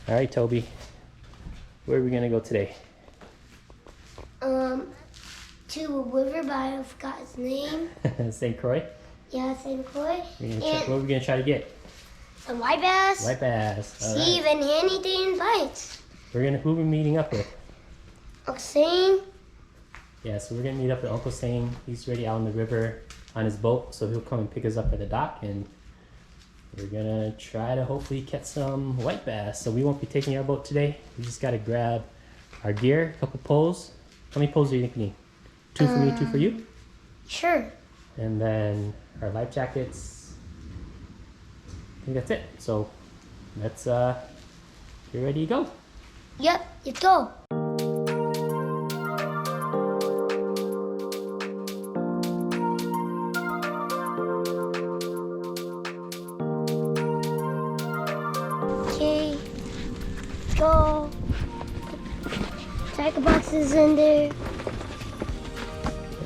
All right, Toby. Where are we gonna go today? To a river, but I forgot his name. St. Croix? Yeah, St. Croix. What are we gonna try to get? Some white bass. White bass. See, even anything bites. Who are we meeting up with? Oxane. Yeah, so we're gonna meet up with Uncle Sane. He's already out on the river on his boat, so he'll come and pick us up at the dock, and we're gonna try to hopefully catch some white bass. So we won't be taking our boat today. We just gotta grab our gear, a couple poles. How many poles do you think we need? 2 for me, 2 for you? Sure. And then our life jackets. I think that's it. So let's get ready to go. Yep, let's go. Okay, go. Tackle boxes in there.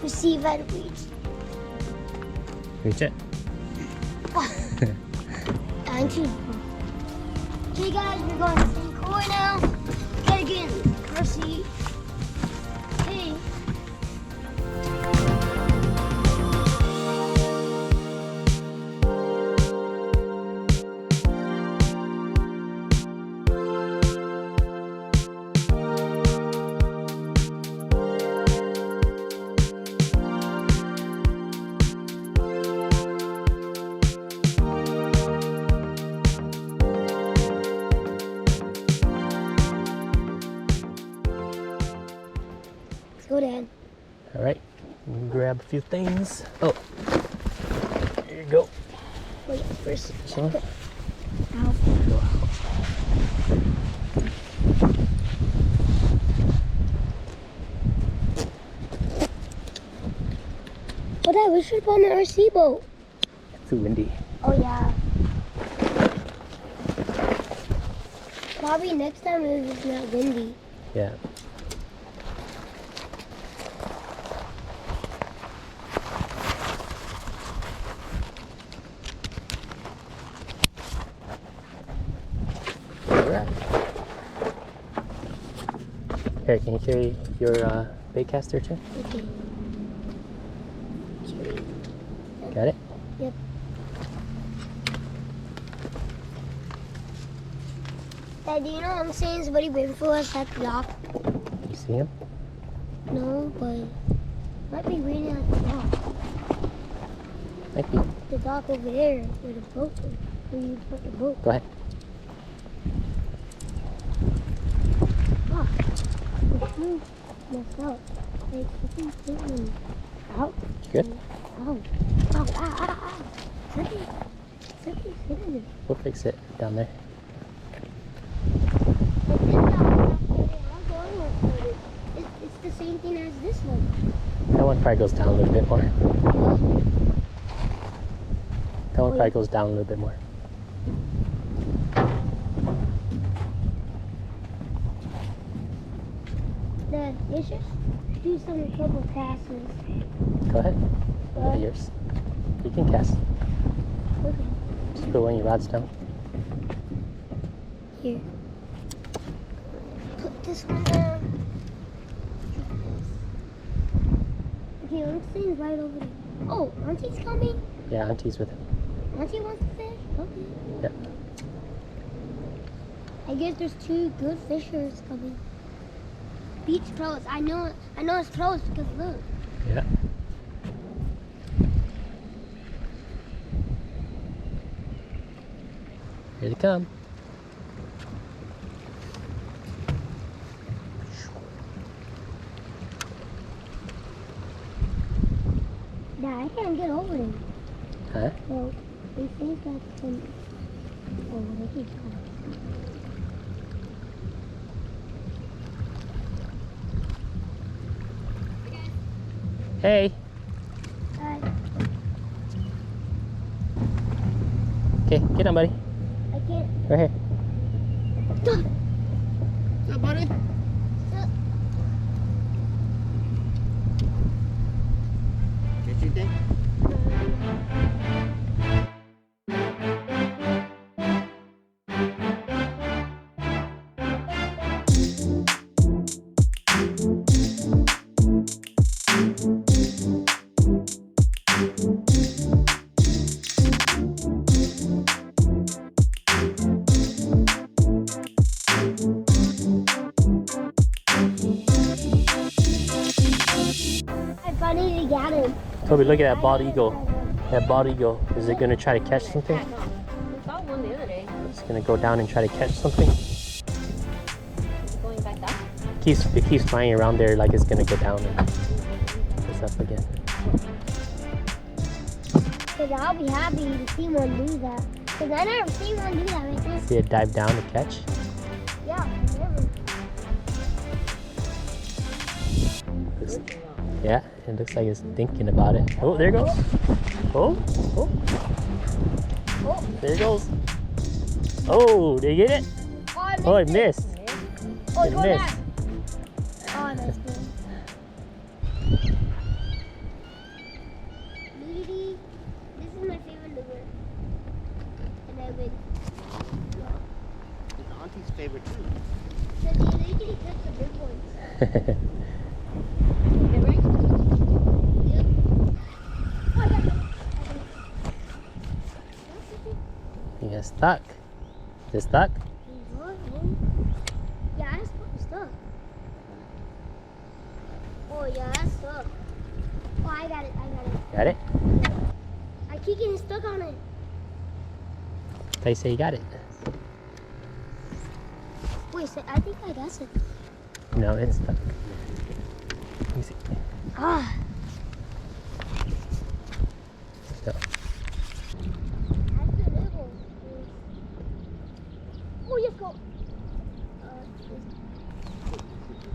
Receive at reach. Reach it. And 2. Okay guys, we're going to St. Croix now. Gotta get in the car seat. Okay. Let's go, Dad. All right, we can grab a few things. Oh, here you go. Wait, first. This one? Ow. Go out. Oh, Dad, we should put on the RC boat. It's too windy. Oh, yeah. Probably next time if it's not windy. Yeah. All right. Here, can you carry your bait caster too? Okay. Got it? Yep. Dad, do you know what I'm saying? Somebody waiting for us at the dock. You see him? No, but might be waiting at the dock. Might be. The dock over there where the boat is. Where you put the boat. Go ahead. Ah, the shoe messed up. Like, the thing's sitting out. You good? Ow. Ow, ow, ow, ow. Something's sitting there. We'll fix it down there. But this dock, I'm going with it. It's the same thing as this one. That one probably goes down a little bit more. That one probably goes down a little bit more. Dad, let's just do some couple passes. Go ahead. Look at yours. You can cast. Okay. Just put one of your rods down. Here. Put this one down. Okay, I'm staying right over there. Oh, Auntie's coming? Yeah, Auntie's with him. Auntie wants to fish? Okay. Yeah. I guess there's 2 good fishers coming. Beach pros. I know it's pros because look. Yeah. Here they come. Dad, I can't get over there. Huh? Well, they think that's some. Oh, they keep coming. Hey. Hi. Okay, get on, buddy. I can't. Right here. What's up, buddy? Get your thing? Toby, look at that bald eagle. That bald eagle. Is it gonna try to catch something? We saw one the other day. It's gonna go down and try to catch something. Is it going back up? It keeps flying around there like it's gonna go down and it's up again. Because I'll be happy to see one do that. Because I never seen one do that right there. See it dive down to catch? Yeah, never. Yeah, it looks like it's thinking about it. Oh, there it goes. Oh, oh. Oh. There it goes. Oh, did you get it? Oh, it missed. Oh, It go missed. back. Oh, I missed it. Lady, this is my favorite lure. And I would. It's Auntie's favorite too. So they usually catch the big ones. Okay, right? Yep. Oh, I got it. You got stuck. Is it stuck? Yeah, it's stuck. Oh, yeah, that's stuck. Oh, I got it. Got it? I keep getting stuck on it. They say you got it. Wait, so I think I got it. No, it's stuck. Let me see. Ah. No. That's the little. Oh, yes, go.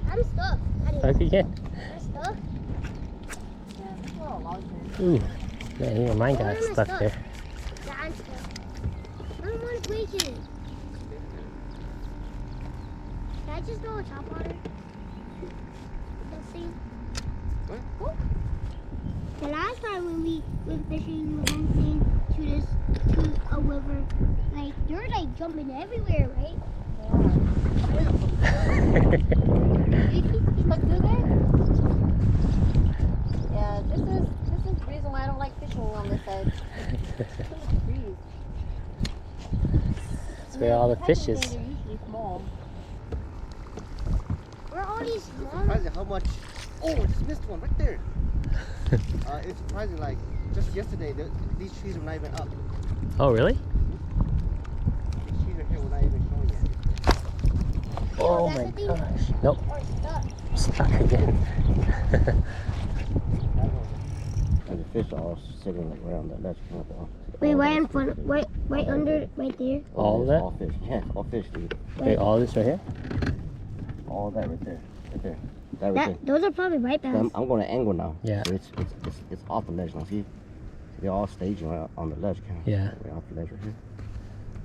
I'm stuck. Stuck again. I'm stuck. Yeah, this is a long time. Ooh. Man, even mine got Why am I stuck stuck? there. Yeah, I'm stuck. I don't want to break it. Can I just go with top water? Let's see. What? Oh. The last time when we went fishing, we went to a river. Like, you're like jumping everywhere, right? Look through there? Yeah, this is the reason why I don't like fishing on this edge. Too much breeze. That's where all the fish They're is. usually small. Where are all these small? Surprising how much. Oh, I just missed one right there. It's surprising, like just yesterday, these trees were not even up. Oh, really? These trees are here were not even showing yet. Oh that's my the thing. gosh. Nope. Or stuck? Stuck again. And the fish are all sitting like around that ledge. Wait, right in front, right under, right there. All that? All fish. Yeah, all fish, dude. Wait, all this right here? All that right there. Right there. That right there. Those are probably right bass. I'm going to angle now. Yeah. So it's off the ledge now. See, they're all staging right on the ledge. Kind of. Yeah. Right off the ledge right here.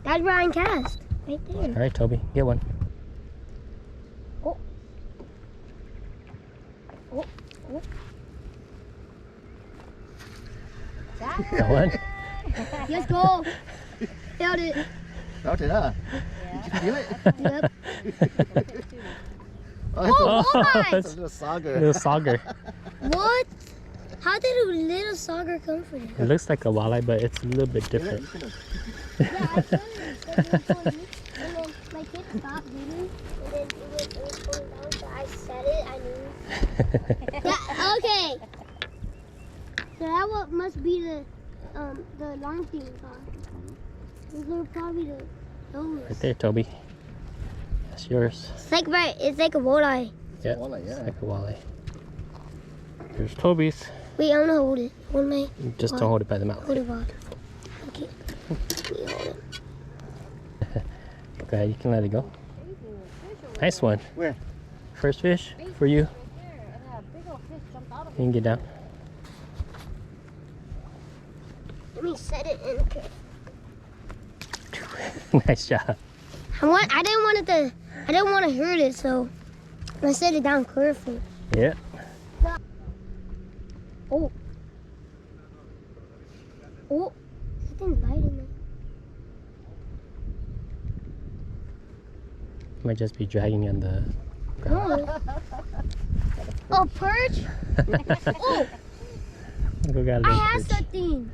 That's Ryan cast. Right there. All right, Toby, get one. Oh. Oh. Oh. Got one? Let's go. Nailed it. Felt it, huh? Did you feel it? Yep. Oh, Oh, it's my. a little sauger. Little sauger. What? How did a little sauger come from there? It looks like a walleye, but it's a little bit different. Yeah, I saw it. And then my kid stopped reading, and then it was going down, so I said it, I knew. Yeah, okay. So that what must be the long thing gone. Those are probably those. Right there, Toby. That's yours. It's like a walleye. Yeah, Walleye, it's yeah. like a walleye. There's Toby's. Wait, I'm gonna hold it. Hold my Just don't hold it by the mouth. hold it on. Okay. Let me hold it. Okay, you can let it go. Nice one. Where? First fish for you. Right there, and a big old fish jumped out of You can get down. Let me set it in. Nice job. I didn't want to hurt it, so I set it down carefully. Yeah. Oh. Oh. Something's biting me. Might just be dragging on the. Oh. Oh, perch? Oh, Look, we got a I little have perch. something.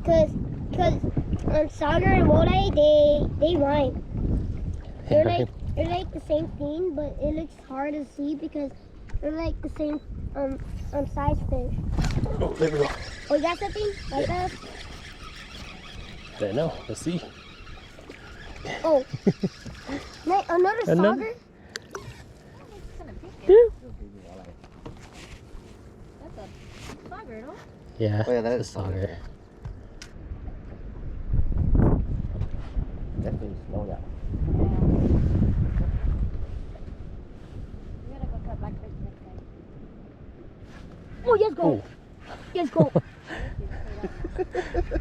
Cause sauger and walleye, they rhyme. They're like the same thing, but it looks hard to see because they're like the same size fish. Oh, there we go. Oh, you got something like that? I don't know. Let's see. Oh. Another sauger? It's kind of big. Yeah. That's a sauger, no? Yeah, Oh, yeah, that it's is a sauger. Definitely small that. We gotta go cut blackfish next time. Oh, yes, go. Oh, Yes, go. what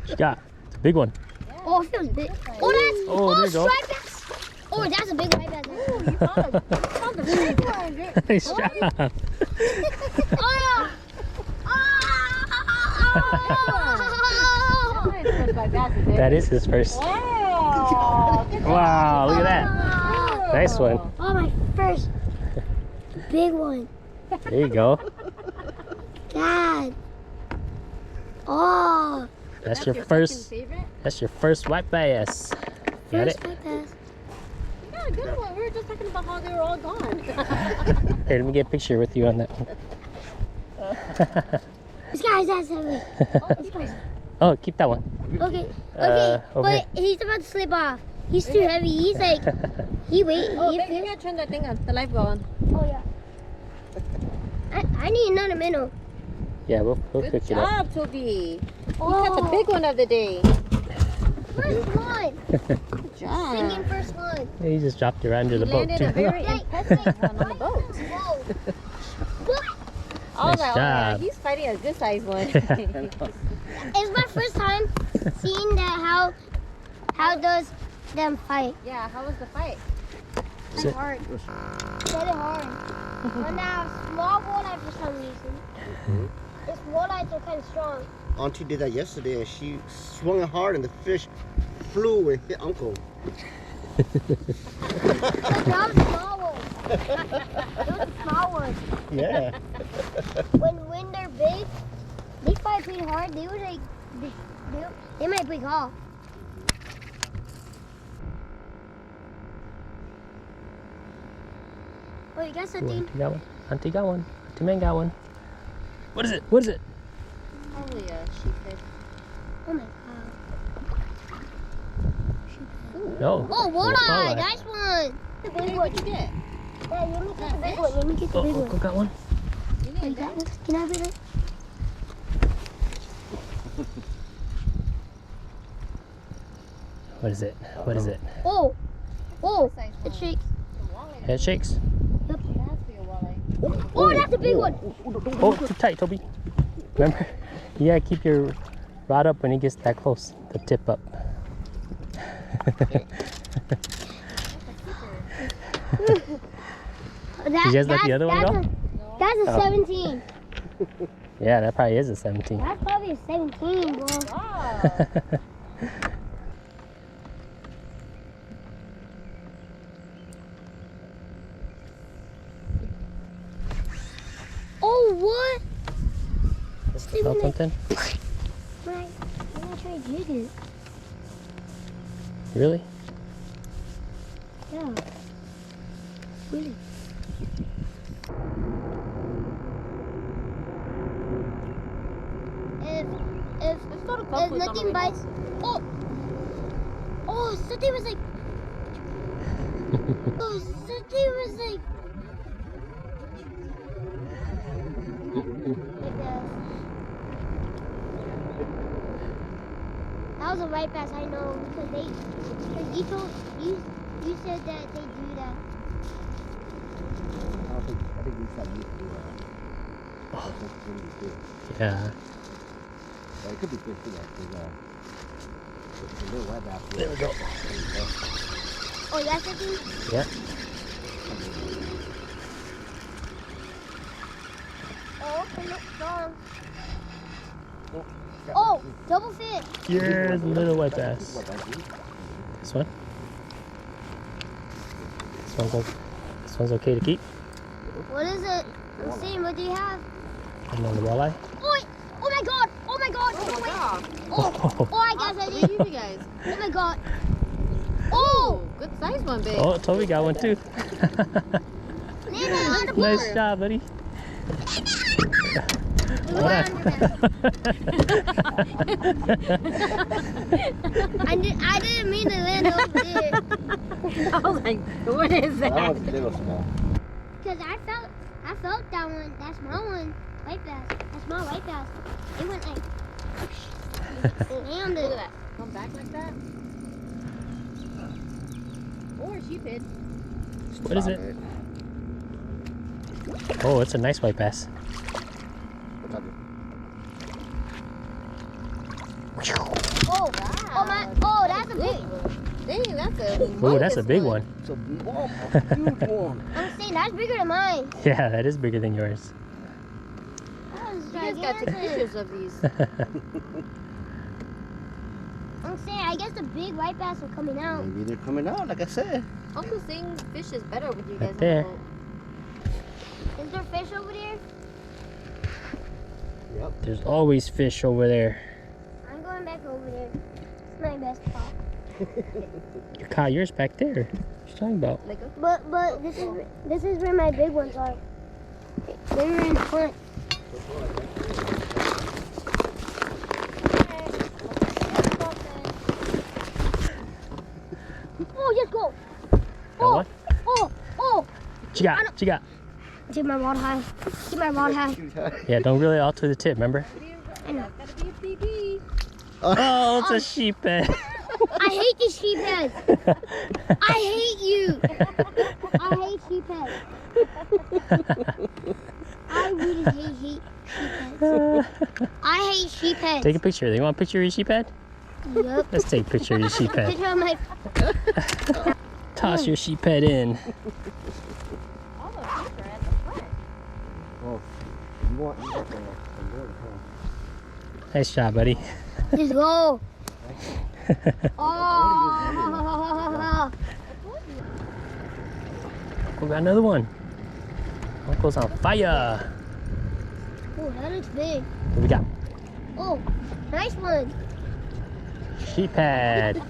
you got? It's a big one. Oh, it feels big. Oh, that's Oh, there you go. striped bass. Oh, that's a big white bass. Oh, you found the big one. Nice job. Oh, yeah. That is his first. Wow. Wow, look at that. Nice one. Oh, my first big one. There you go. Dad. Oh, That's your second first. favorite? That's your first white bass. Got first it? white bass. Yeah, good one. We were just talking about how they were all gone. Here, let me get a picture with you on that one. This guy's ass heavy. This guy's. Oh, keep that one. Okay, okay, over but he's about to slip off. He's too heavy. He's like, he wait. Oh, he maybe you gotta turn that thing on, the light bulb on. Oh yeah. I need another minnow. Yeah, we'll Good cook it up. job, Toby. Oh, You got the big one of the day. first one. Good job. Singing first one. Yeah, he just dropped it right under the boat Landed too. a very impressive one on the boat. Whoa. I was Nice like, oh yeah, job. he's fighting a good sized one. It's my first time seeing that how does them fight. Yeah, how was the fight? Is it- Hard. Very hard. And now small walleye for some reason. Its walleyes are kind of strong. Auntie did that yesterday and she swung it hard and the fish flew and hit Uncle. But that was small ones. Those are small ones. Yeah. When they're big, they fight pretty hard. They would like they might break off. Oh, you got something? Auntie got one. Auntie got one. Auntie Man got one. What is it? What is it? Probably a sheephead. Oh my god. No. Oh, walleye! Nice one. Hey, what'd you get? Yeah, let me get the big one. Let me get the Oh, big Uncle one. got one. You Oh, you need got that? one? Can I have it? What is it? What is it? Oh, oh, Size it one. shakes. Head shakes. It has to be a walleye. Oh, that's a big one. Oh, too tight, Toby. Remember? You gotta keep your rod up when he gets that close. The tip up. Did you guys let the other one go? That's a Oh. 17. Yeah, that probably is a 17. That's probably a 17, bro. Wow. Oh, what? Felt something? Right. I'm gonna try to jig it. Really? Yeah. Really. If Let's go to if Cold Foods on the nothing way bites, home. oh, something was like, oh, something was like this. That was a white bass, I know, because you said that they do that. I think we got used to Yeah. it could be good too. It's a little wet out There we go. Oh, you got something? Yeah. Oh, okay, look strong. Oh, double fit. Here's a little white bass. This one? This one's okay to keep. What is it? I'm seeing, what do you have? And then the walleye. Oh, oh my god! Oh my god! Oh my god. Oh, oh, I guess I What did. you guys? Oh my god. Oh, Oh! good size one, babe. Oh, Toby got one too. Landed on the board. Nice job, buddy. I didn't mean to land over there. I was like, what is That that? one's a little small. Because I felt that one, that small one, white bass, that small white bass. It went like, Look landed. at that. Come back like that. Or sheephead. What is it? Oh, it's a nice white bass. Oh, Wow. oh, that's a big. Dang, that's a Oh, that's a humongous big one. It's a huge one. I'm saying that's bigger than mine. Yeah, that is bigger than yours. That was You guys gotta take gigantic. pictures of these. I'm saying I guess the big white bass are coming out. Maybe they're coming out, like I said. Uncle Sing fish is better with you guys on the there. boat. Is there fish over there? Yep. There's always fish over there. I'm going back over there. It's my best spot. You caught yours back there. What you talking about? Like a But this is where my big ones are. They're in front. Oh, just go. Got one? Oh. What you got? What you got? Keep my rod high. Keep my rod high. Yeah, don't reel it all to the tip, remember? I know. gotta be a BB. Oh, it's a sheephead. I hate these sheepheads. I hate you. I hate sheepheads. I really hate sheepheads. I hate sheepheads. Take a picture. You want a picture of your sheephead? Yep. Let's take a picture of your sheephead. Picture of my. Toss your sheephead in. All the fish are at the front. Oh, you want the board, huh? Nice job, buddy. Let's go. Oh. We got another one. Uncle's on fire. Oh, that looks big. What we got? Oh, nice one. Sheephead.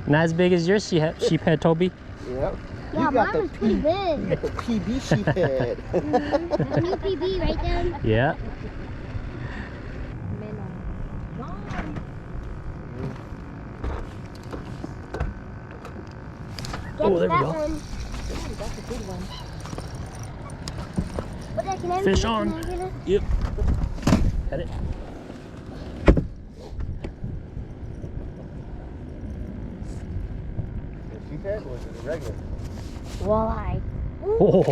Not as big as your sheephead, Toby. Yep. Yeah, You got mine the was pretty big. the PB sheephead. A new PB right there. Yeah. Get Oh, there we that go. one. That's a big one. What the heck, can I Fish get it? on. Can I get it? Yep. Got it. Sheephead or is it a regular? Walleye. Oh.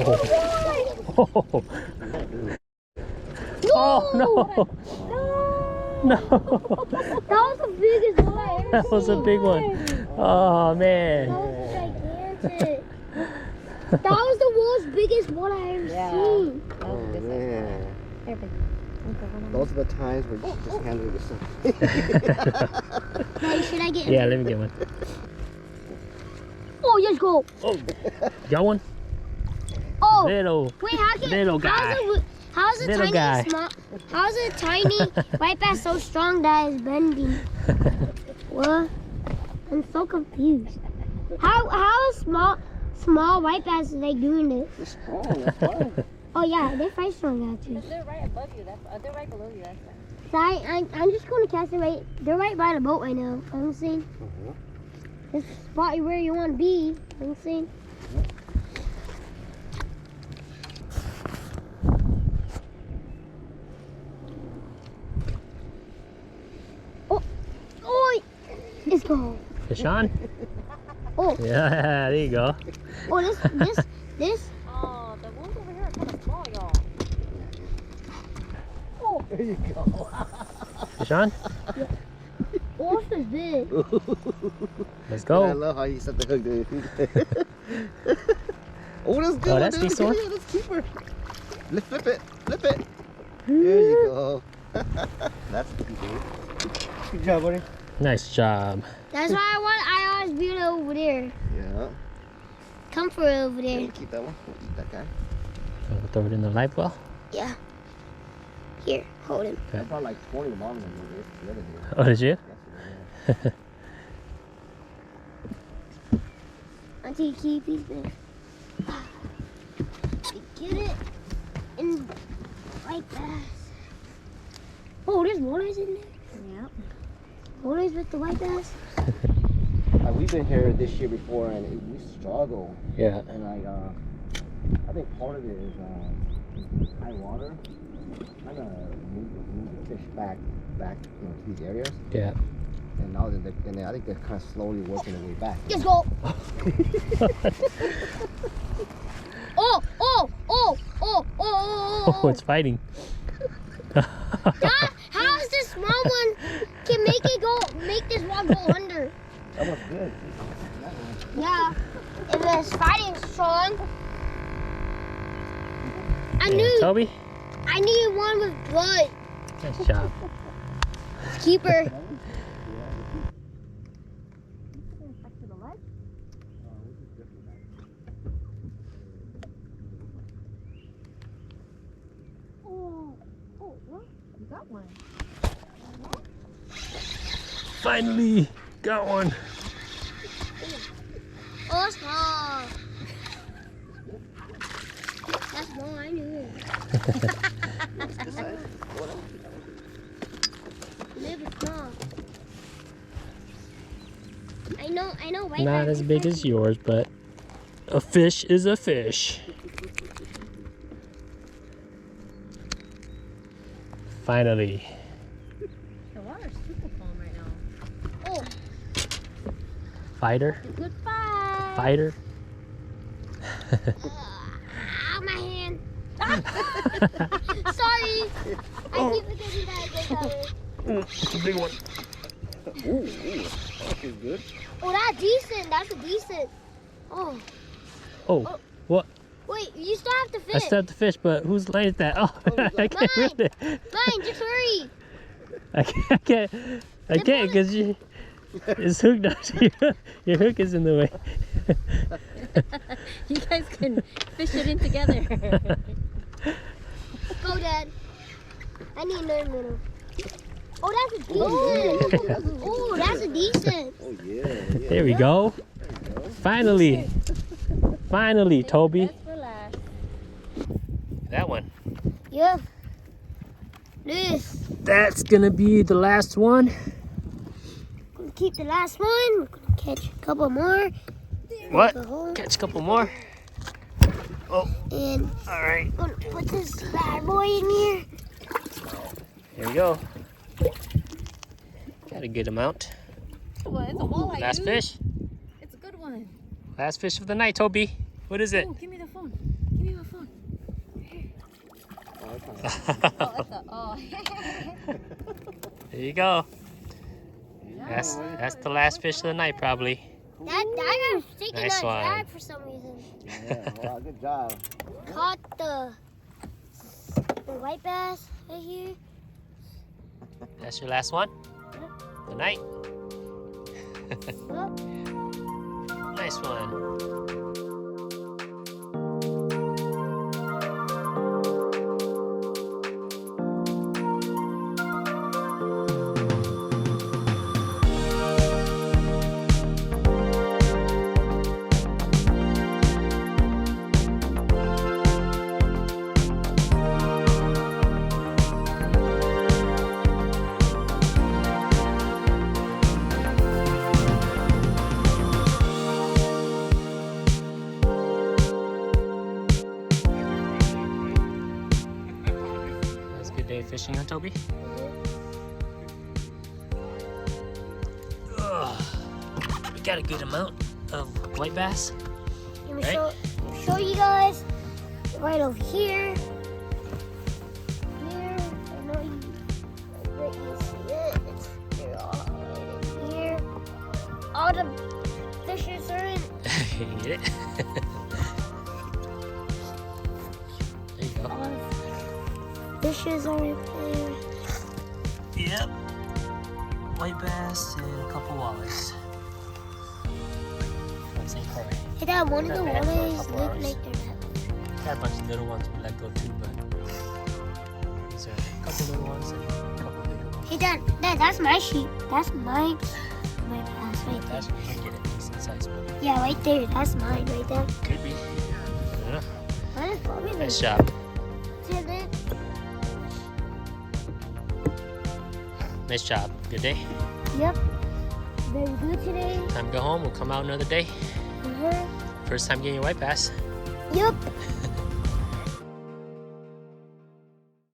Oh no. No. That was the biggest walleye I ever That was a seen. big one. Oh That man. was gigantic. That was the world's biggest walleye I ever Yeah. seen. Oh man. Here, babe. Those are the times where you just handle yourself. Daddy, should I get Yeah, let me get one. Oh, let's go. Oh, got one? Oh, Little. wait, how can little guy. How's a Little tiny guy. small? How's a tiny white bass so strong that it's bending? What? I'm so confused. How is small white bass are they doing this? It's strong, that's why. Oh yeah, they're very strong actually. They're right above you. They're right below you. That's right. So I'm just going to cast it right. They're right by the boat right now. I'm saying this spot where you want to be. I'm saying. Oh, let's go. Fish on? Oh, Yeah, there you go. oh, this. Oh, the ones over here are kind of small, y'all. Oh, There you go. Fish on? oh, this is big. Let's I go. love how you set the hook, dude. Oh, that's good. Oh, that's dude. decent one. Yeah, let's keep her. Let's flip it. Flip it. There you go. That's good, dude. Good job, buddy. Nice job. That's why I always build it over there. Yeah. Comfort over there. Yeah, keep that one. We'll eat that guy. We'll throw it in the live well. Yeah. Here, hold him. I brought like 20 longer than the other day. Oh, did you? Yesterday, Until you keep these big. Get it. and white bass. Oh, there's walleyes in there. Yep. Walleyes with the white bass. We've been here this year before, and we struggle. Yeah. And I think part of it is high water. Kind of move the fish back, to these areas. Yeah. And now I think they're kind of slowly working their way back. Let's go. Oh, Oh, it's fighting. how is this small one can make this rod go under? That was good. Yeah, if it's fighting strong. I needed one with blood. Nice job. Keeper. You got one. Finally got one. Oh, small. That's small, I knew. Little small. I know. Right? Not as big as yours, but a fish is a fish. Finally. The water's super calm right now. Oh, Fighter. Good fight. Fighter. ow, my hand. Sorry. I keep forgetting that I did that. It's a big one. Ooh, that feels good. Oh, that's decent. That's a decent. Oh, Oh, what? wait, you still have to I fish. still have to fish, but whose line is that? Oh, I can't Mine. reel it. Mine, just hurry. I can't because it's hooked up. Your hook is in the way. You guys can fish it in together. Go, Dad. I need another minnow. Oh, that's a decent. Oh, that's a decent. Oh yeah. There we go. Finally. Finally, Toby. That's for last. That one. Yeah. This. That's gonna be the last one. Gonna keep the last one. We're gonna catch a couple more. What? The hole. Catch a couple more. And All right. I'm gonna put this bad boy in here. Here we go. Got a good amount. Well, it's a walleye. Last dude. fish. It's a good one. Last fish of the night, Toby. What is it? Oh, give me the phone. Give me my phone. Oh, that's a, oh. There you go. That's the last fish of the night, probably. That was taking Nice that one. drag for some reason. Yeah. Wow, good job. Caught the white bass right here. That's your last one? The night. Look. Nice one. That's a good day fishing, huh, Toby? Ugh. We got a good amount of white bass. Let me Right. show you guys. Right over here. Here. I know you see it. They're all right in here. All the fishes are in. Get it? There you go. All the fishes are in there. Yep. White bass and a couple walleyes. That's St. Croix. Hey, Dad, one of the Not bad for a walleyes couple look hours. like they're not. Got a bunch of little ones we let go too, but these are a couple little ones and a couple bigger ones. Hey, Dad, that's my sheep. That's my bass right there. That's you can get a decent size one. Yeah, right there. That's mine right there. Could be. Yeah. Mine is probably Nice job. Lieutenant. Nice job. Good day. Yep. Very good today. Time to go home. We'll come out another day. First time getting your white bass. Yep.